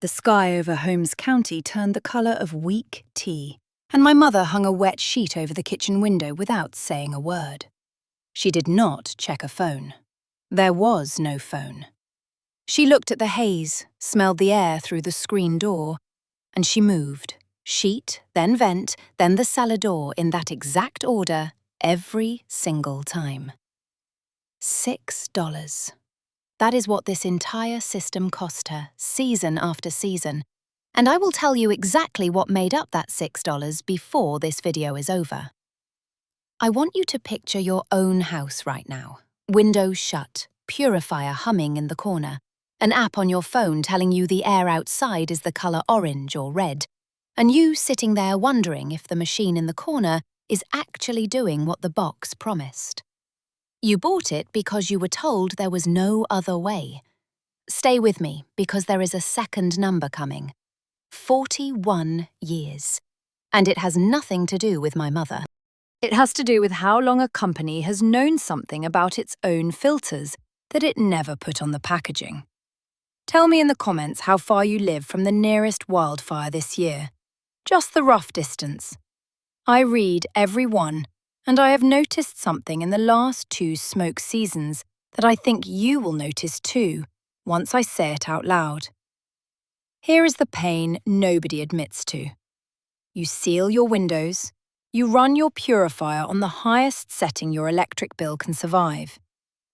The sky over Holmes County turned the colour of weak tea, and my mother hung a wet sheet over the kitchen window without saying a word. She did not check a phone. There was no phone. She looked at the haze, smelled the air through the screen door, and she moved. Sheet, then vent, then the salador in that exact order every single time. $6. That is what this entire system cost her, season after season. And I will tell you exactly what made up that $6 before this video is over. I want you to picture your own house right now. Windows shut, purifier humming in the corner, an app on your phone telling you the air outside is the colour orange or red, and you sitting there wondering if the machine in the corner is actually doing what the box promised. You bought it because you were told there was no other way. Stay with me, because there is a second number coming. 41 years. And it has nothing to do with my mother. It has to do with how long a company has known something about its own filters that it never put on the packaging. Tell me in the comments how far you live from the nearest wildfire this year. Just the rough distance. I read every one, and I have noticed something in the last 2 smoke seasons that I think you will notice too, once I say it out loud. Here is the pain nobody admits to. You seal your windows, you run your purifier on the highest setting your electric bill can survive.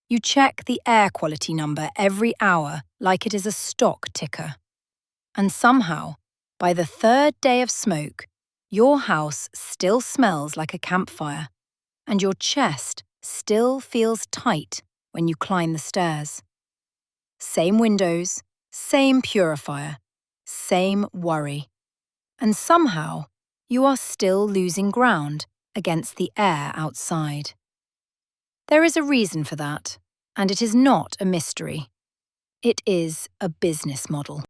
You check the air quality number every hour like it is a stock ticker. And somehow, by the 3rd day of smoke, your house still smells like a campfire, and your chest still feels tight when you climb the stairs. Same windows, same purifier, same worry. And somehow, you are still losing ground against the air outside. There is a reason for that, and it is not a mystery. It is a business model.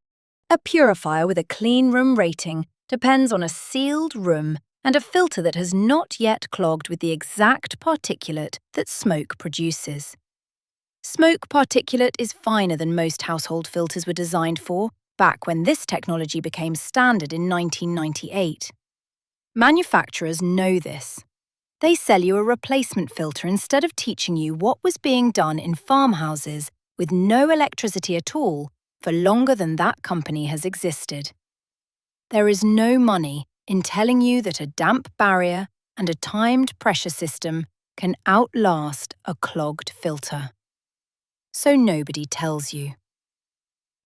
A purifier with a clean room rating depends on a sealed room and a filter that has not yet clogged with the exact particulate that smoke produces. Smoke particulate is finer than most household filters were designed for, back when this technology became standard in 1998. Manufacturers know this. They sell you a replacement filter instead of teaching you what was being done in farmhouses with no electricity at all for longer than that company has existed. There is no money in telling you that a damp barrier and a timed pressure system can outlast a clogged filter. So nobody tells you.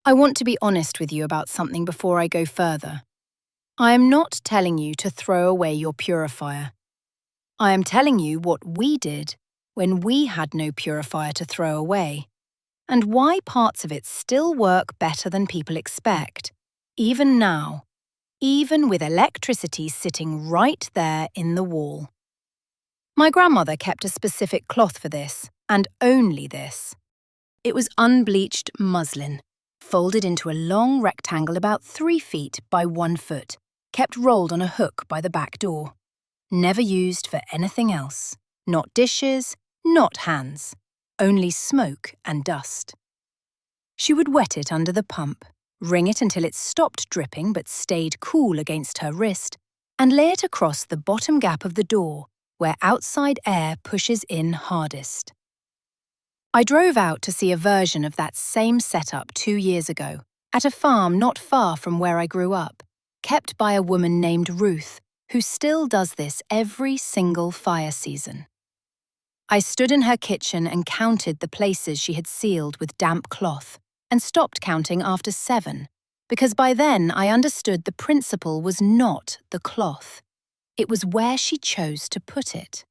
I want to be honest with you about something before I go further. I am not telling you to throw away your purifier. I am telling you what we did when we had no purifier to throw away, and why parts of it still work better than people expect, even now, even with electricity sitting right there in the wall. My grandmother kept a specific cloth for this, and only this. It was unbleached muslin, folded into a long rectangle about 3 feet by 1 foot, kept rolled on a hook by the back door. Never used for anything else. Not dishes, not hands. Only smoke and dust. She would wet it under the pump, wring it until it stopped dripping but stayed cool against her wrist, and lay it across the bottom gap of the door, where outside air pushes in hardest. I drove out to see a version of that same setup 2 years ago, at a farm not far from where I grew up, kept by a woman named Ruth, who still does this every single fire season. I stood in her kitchen and counted the places she had sealed with damp cloth, and stopped counting after 7, because by then I understood the principle was not the cloth. It was where she chose to put it.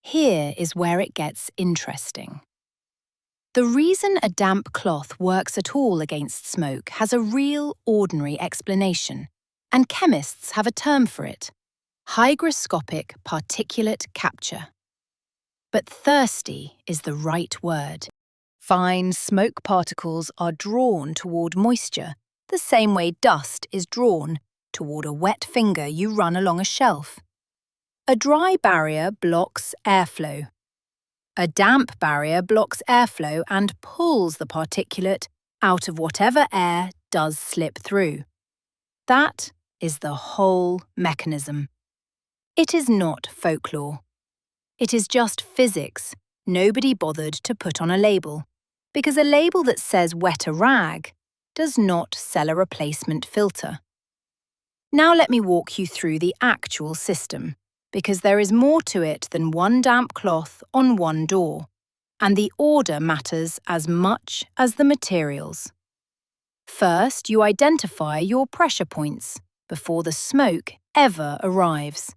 Here is where it gets interesting. The reason a damp cloth works at all against smoke has a real, ordinary explanation, and chemists have a term for it: hygroscopic particulate capture. But thirsty is the right word. Fine smoke particles are drawn toward moisture, the same way dust is drawn toward a wet finger you run along a shelf. A dry barrier blocks airflow. A damp barrier blocks airflow and pulls the particulate out of whatever air does slip through. That is the whole mechanism. It is not folklore. It is just physics nobody bothered to put on a label, because a label that says wet a rag does not sell a replacement filter. Now let me walk you through the actual system, because there is more to it than one damp cloth on one door, and the order matters as much as the materials. First, you identify your pressure points before the smoke ever arrives.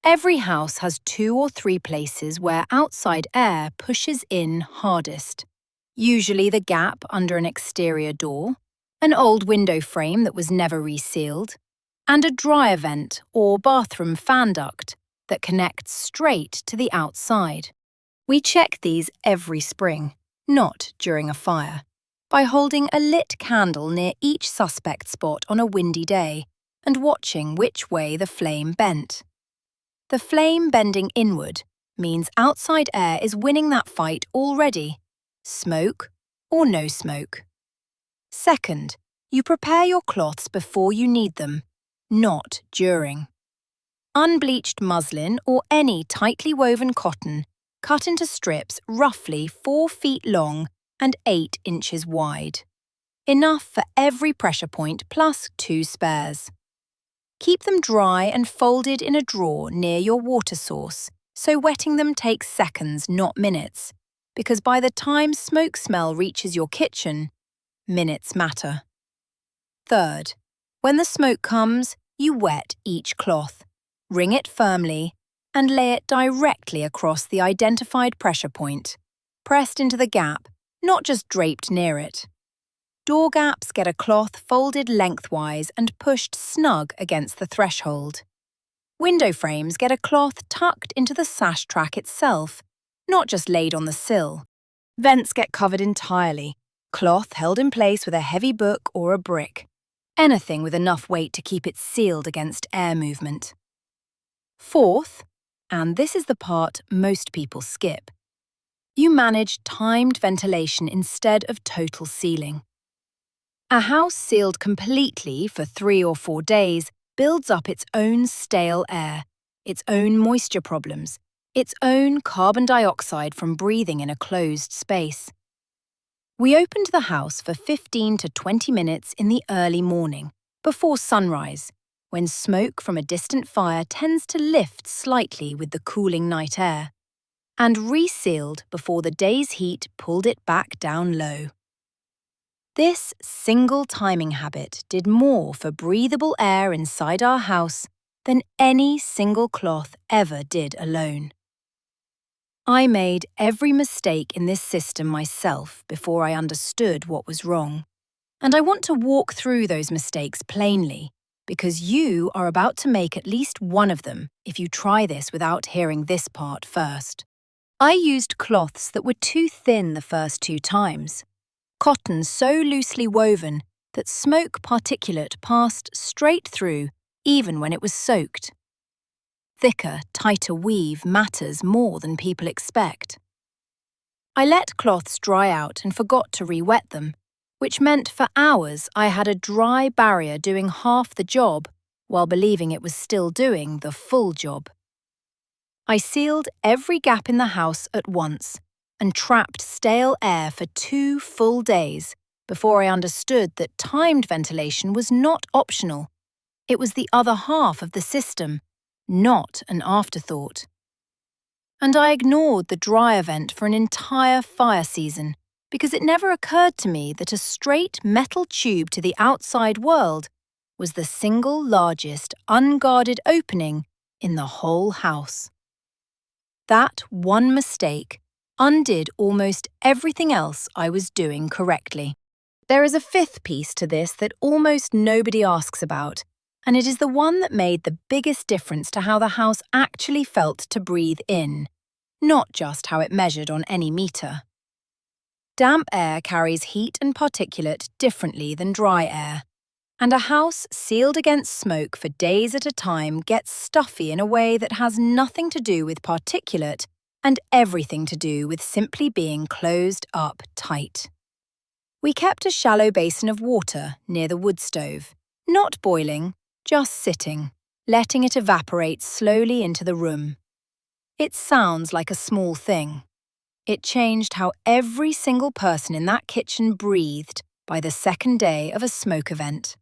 Every house has 2 or 3 places where outside air pushes in hardest. Usually the gap under an exterior door, an old window frame that was never resealed, and a dryer vent or bathroom fan duct that connects straight to the outside. We check these every spring, not during a fire, by holding a lit candle near each suspect spot on a windy day and watching which way the flame bent. The flame bending inward means outside air is winning that fight already, smoke or no smoke. Second, you prepare your cloths before you need them, not during. Unbleached muslin or any tightly woven cotton cut into strips roughly 4 feet long and 8 inches wide. Enough for every pressure point plus 2 spares. Keep them dry and folded in a drawer near your water source, so wetting them takes seconds, not minutes, because by the time smoke smell reaches your kitchen, minutes matter. Third, when the smoke comes, you wet each cloth, wring it firmly, and lay it directly across the identified pressure point, pressed into the gap, not just draped near it. Door gaps get a cloth folded lengthwise and pushed snug against the threshold. Window frames get a cloth tucked into the sash track itself, not just laid on the sill. Vents get covered entirely, cloth held in place with a heavy book or a brick. Anything with enough weight to keep it sealed against air movement. Fourth, and this is the part most people skip, you manage timed ventilation instead of total sealing. A house sealed completely for 3 or 4 days builds up its own stale air, its own moisture problems, its own carbon dioxide from breathing in a closed space. We opened the house for 15 to 20 minutes in the early morning, before sunrise, when smoke from a distant fire tends to lift slightly with the cooling night air, and resealed before the day's heat pulled it back down low. This single timing habit did more for breathable air inside our house than any single cloth ever did alone. I made every mistake in this system myself before I understood what was wrong, and I want to walk through those mistakes plainly, because you are about to make at least one of them if you try this without hearing this part first. I used cloths that were too thin the first 2 times. Cotton so loosely woven that smoke particulate passed straight through even when it was soaked. Thicker, tighter weave matters more than people expect. I let cloths dry out and forgot to re-wet them, which meant for hours I had a dry barrier doing half the job while believing it was still doing the full job. I sealed every gap in the house at once and trapped stale air for 2 full days before I understood that timed ventilation was not optional. It was the other half of the system, not an afterthought. And I ignored the dryer vent for an entire fire season because it never occurred to me that a straight metal tube to the outside world was the single largest unguarded opening in the whole house. That one mistake undid almost everything else I was doing correctly. There is a 5th piece to this that almost nobody asks about, and it is the one that made the biggest difference to how the house actually felt to breathe in, not just how it measured on any meter. Damp air carries heat and particulate differently than dry air, and a house sealed against smoke for days at a time gets stuffy in a way that has nothing to do with particulate and everything to do with simply being closed up tight. We kept a shallow basin of water near the wood stove, not boiling, just sitting, letting it evaporate slowly into the room. It sounds like a small thing. It changed how every single person in that kitchen breathed by the second day of a smoke event.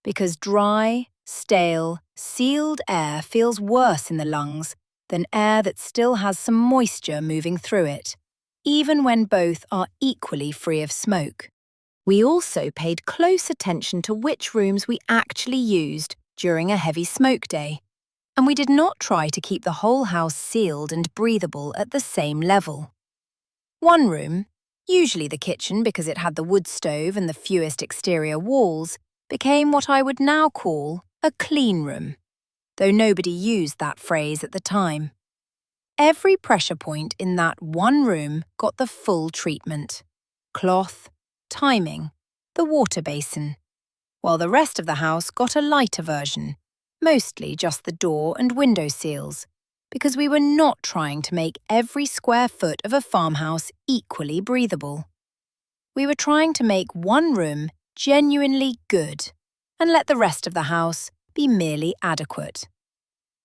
Because dry, stale, sealed air feels worse in the lungs than air that still has some moisture moving through it, even when both are equally free of smoke. We also paid close attention to which rooms we actually used during a heavy smoke day, and we did not try to keep the whole house sealed and breathable at the same level. One room, usually the kitchen because it had the wood stove and the fewest exterior walls, became what I would now call a clean room, though nobody used that phrase at the time. Every pressure point in that one room got the full treatment: cloth, timing, the water basin, while the rest of the house got a lighter version, mostly just the door and window seals, because we were not trying to make every square foot of a farmhouse equally breathable. We were trying to make one room genuinely good and let the rest of the house be merely adequate.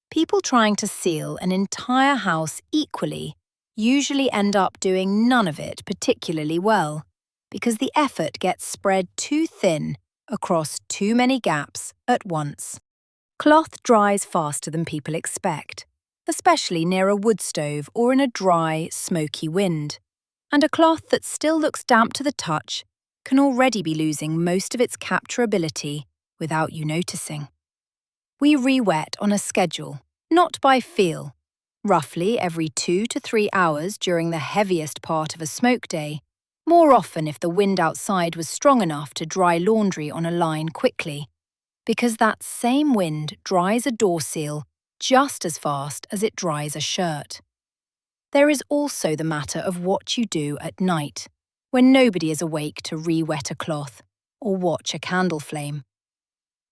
People trying to seal an entire house equally usually end up doing none of it particularly well, because the effort gets spread too thin across too many gaps at once. Cloth dries faster than people expect, especially near a wood stove or in a dry, smoky wind. And a cloth that still looks damp to the touch can already be losing most of its capturability without you noticing. We re-wet on a schedule, not by feel, roughly every 2 to 3 hours during the heaviest part of a smoke day, more often if the wind outside was strong enough to dry laundry on a line quickly, because that same wind dries a door seal just as fast as it dries a shirt. There is also the matter of what you do at night, when nobody is awake to re-wet a cloth or watch a candle flame.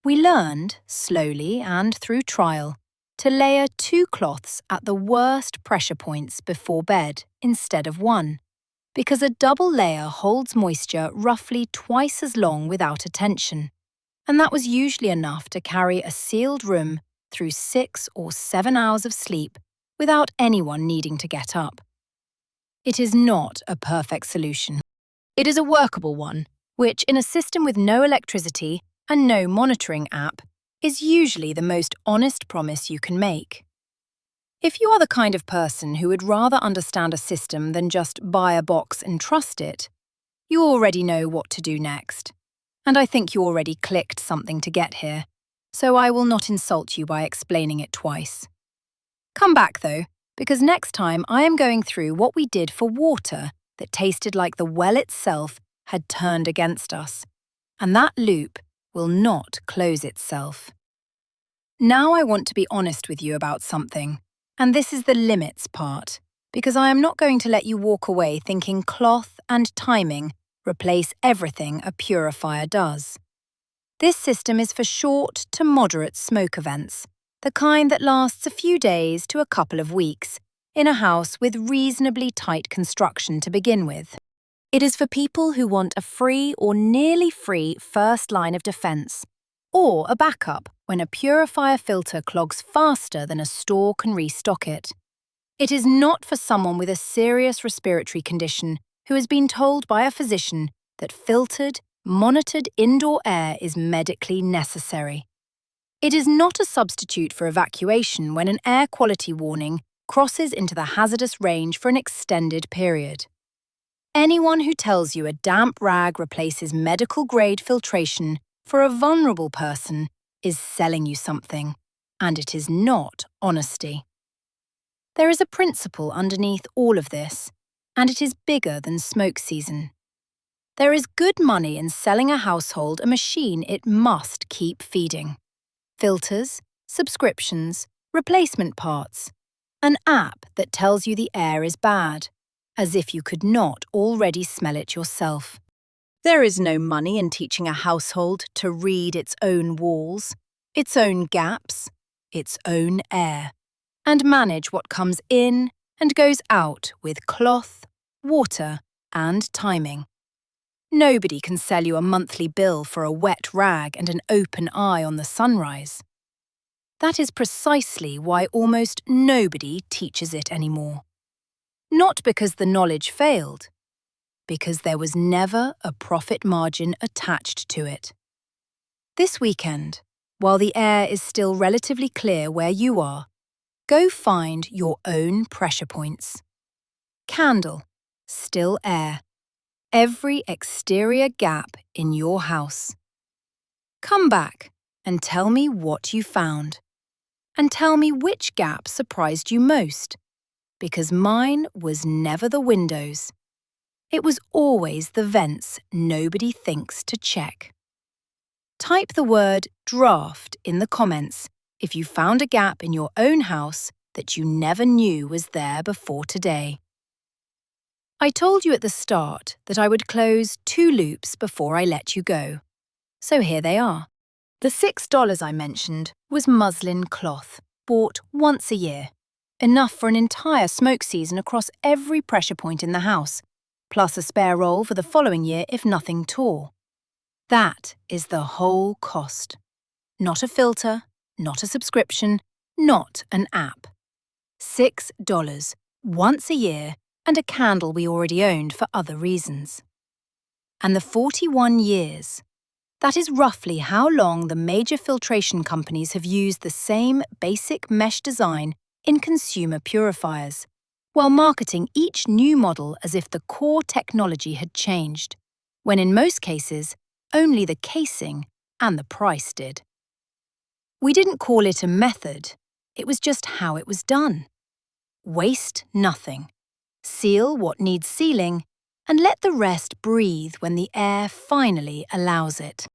We learned, slowly and through trial, to layer 2 cloths at the worst pressure points before bed instead of 1, because a double layer holds moisture roughly twice as long without attention, and that was usually enough to carry a sealed room through 6 or 7 hours of sleep without anyone needing to get up. It is not a perfect solution. It is a workable one, which, in a system with no electricity and no monitoring app, is usually the most honest promise you can make. If you are the kind of person who would rather understand a system than just buy a box and trust it, you already know what to do next. And I think you already clicked something to get here, so I will not insult you by explaining it twice. Come back though, because next time I am going through what we did for water that tasted like the well itself had turned against us, and that loop will not close itself. Now I want to be honest with you about something, and this is the limits part, because I am not going to let you walk away thinking cloth and timing replace everything a purifier does. This system is for short to moderate smoke events, the kind that lasts a few days to a couple of weeks, in a house with reasonably tight construction to begin with. It is for people who want a free or nearly free first line of defense, or a backup when a purifier filter clogs faster than a store can restock it. It is not for someone with a serious respiratory condition who has been told by a physician that filtered, monitored indoor air is medically necessary. It is not a substitute for evacuation when an air quality warning crosses into the hazardous range for an extended period. Anyone who tells you a damp rag replaces medical-grade filtration for a vulnerable person is selling you something, and it is not honesty. There is a principle underneath all of this, and it is bigger than smoke season. There is good money in selling a household a machine it must keep feeding. Filters, subscriptions, replacement parts, an app that tells you the air is bad, as if you could not already smell it yourself. There is no money in teaching a household to read its own walls, its own gaps, its own air, and manage what comes in and goes out with cloth, water, and timing. Nobody can sell you a monthly bill for a wet rag and an open eye on the sunrise. That is precisely why almost nobody teaches it anymore. Not because the knowledge failed, because there was never a profit margin attached to it. This weekend, while the air is still relatively clear where you are, go find your own pressure points. Candle, still air, every exterior gap in your house. Come back and tell me what you found. And tell me which gap surprised you most, because mine was never the windows. It was always the vents nobody thinks to check. Type the word draft in the comments if you found a gap in your own house that you never knew was there before today. I told you at the start that I would close 2 loops before I let you go. So here they are. The $6 I mentioned was muslin cloth, bought once a year, enough for an entire smoke season across every pressure point in the house, plus a spare roll for the following year if nothing tore. That is the whole cost. Not a filter, not a subscription, not an app. $6, once a year, and a candle we already owned for other reasons. And the 41 years. That is roughly how long the major filtration companies have used the same basic mesh design in consumer purifiers, while marketing each new model as if the core technology had changed, when in most cases, only the casing and the price did. We didn't call it a method, it was just how it was done. Waste nothing. Seal what needs sealing, and let the rest breathe when the air finally allows it.